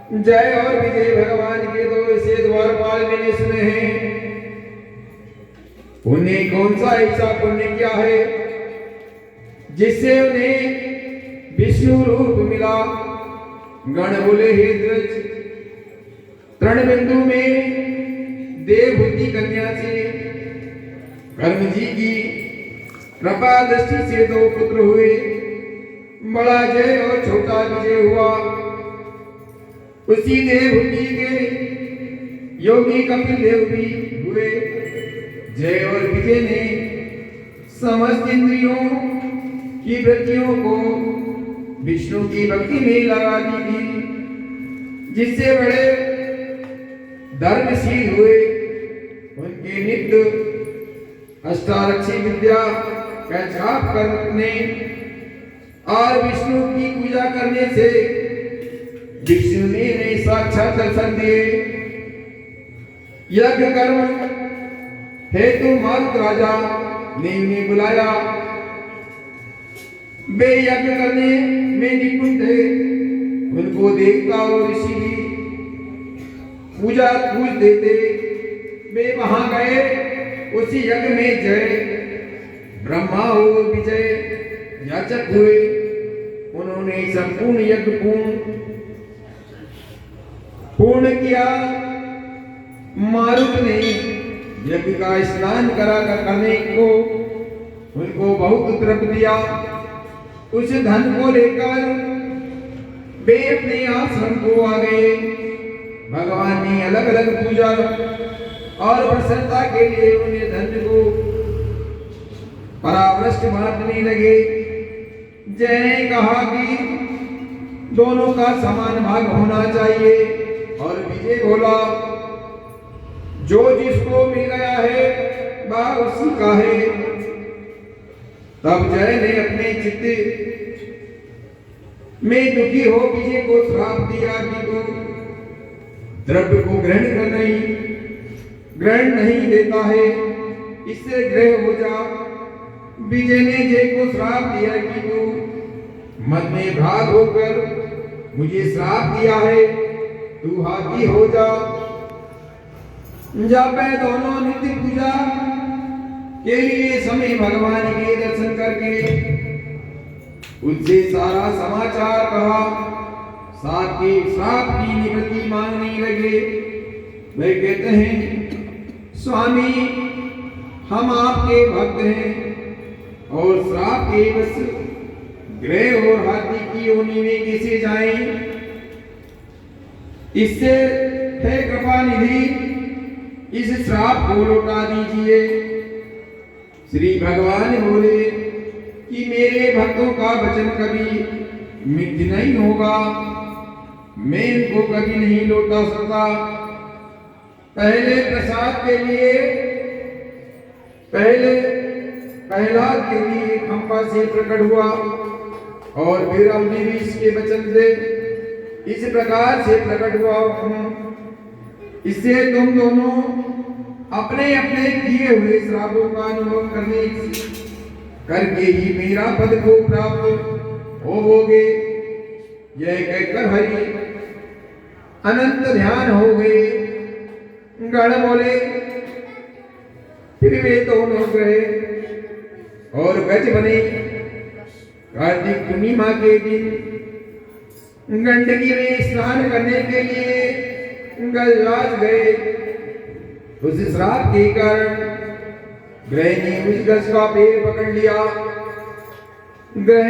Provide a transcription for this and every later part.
जय और विजय भगवान के दो ऐसे द्वारपाल मैंने सुने हैं। उन्हें कौन सा ऐसा पुण्य किया है जिससे उन्हें विष्णु रूप मिला। गण बोले हे ध्वज, तृण बिंदु में देवहूति कन्या से कर्म जी की कृपा दृष्टि से दो पुत्र हुए। बड़ा जय और छोटा विजय हुआ। उसी देवहूति के योगी कपिल देव भी हुए। जय और विजय ने समस्त इंद्रियों की वृत्तियों को विष्णु की भक्ति में लगा दी थी, जिससे बड़े धर्मशील हुए। उनके नित्य अष्टादशी विद्या का जाप करने और विष्णु की पूजा करने से विष्णु ने साक्षात दर्शन दिए। यज्ञ कर्म हेतु मारुत राजा ने उन्हें बुलाया। वे यज्ञ करने में निपुण थे। उनको देवता और ऋषि भी पूजा पूज देते। वे वहां गए। उसी यज्ञ में जय, ब्रह्मा और विजय याचक हुए। उन्होंने संपूर्ण यज्ञ पूर्ण किया। मारुत ने यज्ञ का स्नान करने को उनको बहुत तृप्त दिया। उस धन को लेकर वे अपने आश्रम को आ गए। भगवान ने अलग अलग पूजा और प्रसन्नता के लिए उन्हें धन को परावृष्ट बांटने लगे। जय ने कहा कि दोनों का समान भाग होना चाहिए, और विजय बोला जो जिसको मिल गया है वह उसी का है। तब जय ने अपने चित्त में दुखी हो विजय को श्राप दिया कि तू द्रव्य को ग्रहण नहीं देता है, इससे ग्रह हो जा। विजय ने जय को श्राप दिया कि तू मन में भ्रांत होकर मुझे श्राप दिया है, तू हाथी हो जा। जब वे दोनों नित्य पूजा के लिए समय भगवान के दर्शन करके उनसे सारा समाचार कहा, साथ ही श्राप की निवृत्ति मांगने लगे। वे कहते हैं, स्वामी हम आपके भक्त हैं और श्राप के बस ग्रह और हाथी की योनि में कैसे जाएं? इससे हे कृपा निधि इस श्राप को लौटा दीजिए। श्री भगवान बोले कि मेरे भक्तों का वचन कभी मिथ्या नहीं होगा, मैं इनको कभी नहीं लौटा सकता। पहले प्रसाद के लिए प्रहलाद के लिए खंपा से प्रकट हुआ, और फिर अम्बरीश के वचन से इस प्रकार से प्रकट हुआ हूँ। इससे तुम दोनों अपने अपने किए हुए श्रापों का अनुभव करके ही मेरा पद को प्राप्त होवोगे। यह कहकर हरि अनंत ध्यान हो गए। गण बोले फिर वे दोनों गए और गज बने। कार्तिक पूर्णिमा के दिन गंडकी में स्नान करने के लिए गजराज गए। उस श्राप के कारण ग्रह ने उस गज का पेड़ पकड़ लिया। ग्रह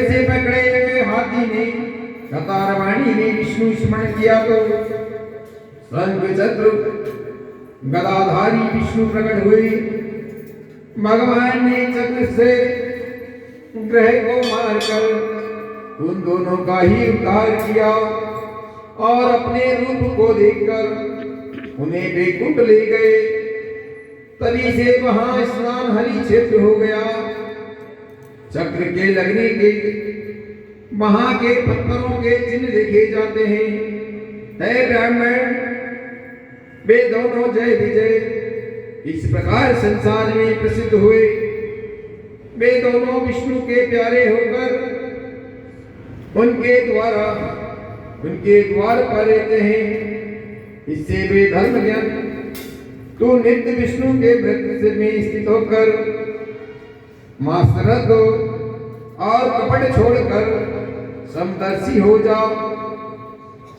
से पकड़े हुए हाथी ने कतारवाणी में विष्णु स्मरण किया तो शंख चक्र गदाधारी विष्णु प्रकट हुए। भगवान ने चक्र से ग्रह को मारकर उन दोनों का ही उद्धार किया, और अपने रूप को देखकर उन्हें वैकुंठ ले गए। तभी से वहां स्नान हरि क्षेत्र हो गया। चक्र के लगने के वहां के पत्थरों के चिन्ह देखे जाते हैं। हे ब्राह्मण, वे दोनों जय विजय इस प्रकार संसार में प्रसिद्ध हुए। वे दोनों विष्णु के प्यारे होकर उनके द्वारा उनके द्वार पर रहते हैं। इससे वे धर्म ज्ञान तू नित्य विष्णु के व्रत में स्थित होकर मासरत और कपट छोड़कर समदर्शी हो जाओ।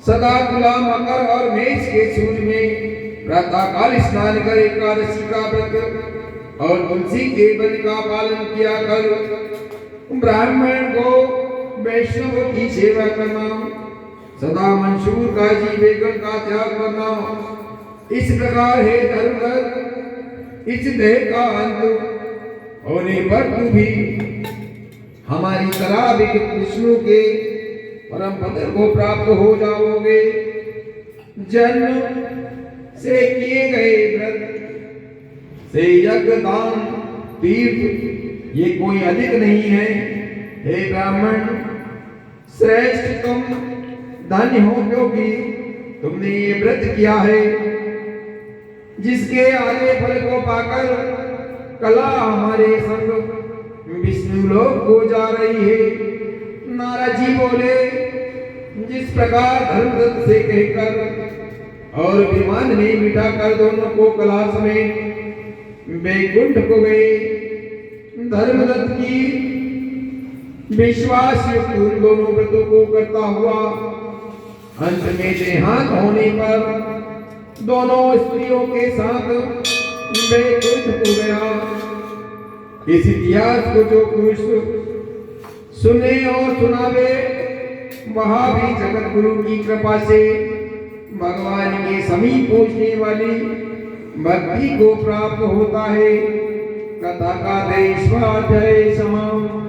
सदा तुला मकर और मेष के सूर्य में प्रातः काल स्नान कर एकादशी का व्रत और तुलसी के व्रत का पालन किया कर। ब्राह्मण को वैष्णव की सेवा करना, सदा मंशूर का जीवेगन का त्याग करना, इस प्रकार है धर्मव्रत। इस देह का अंत होने पर तू भी हमारी तरह विष्णु के परम पद को प्राप्त हो जाओगे। जन्म से किए गए व्रत से यज्ञ दान तीर्थ ये कोई अधिक नहीं है। हे ब्राह्मण श्रेष्ठ तुम धन्य हो क्योंकि तुमने ये व्रत किया है जिसके आगे फल को पाकर कला हमारे संग विष्णु लोक को जा रही है। नारद जी बोले, जिस प्रकार धर्मदत्त से कहकर और विमान ने मिटाकर दोनों को कलाश में वैकुंठ को गए, धर्मदत्त की विश्वास युक्त उन दोनों व्रतों को करता हुआ अंत में देहांत होने पर दोनों स्त्रियों के साथ वैकुंठ को गया। इस इतिहास को जो पुरुष सुने और सुनावे वहां भी जगत गुरु की कृपा से भगवान के समीप पहुंचने वाली भक्ति को प्राप्त होता है। कथा का देश जय समाम।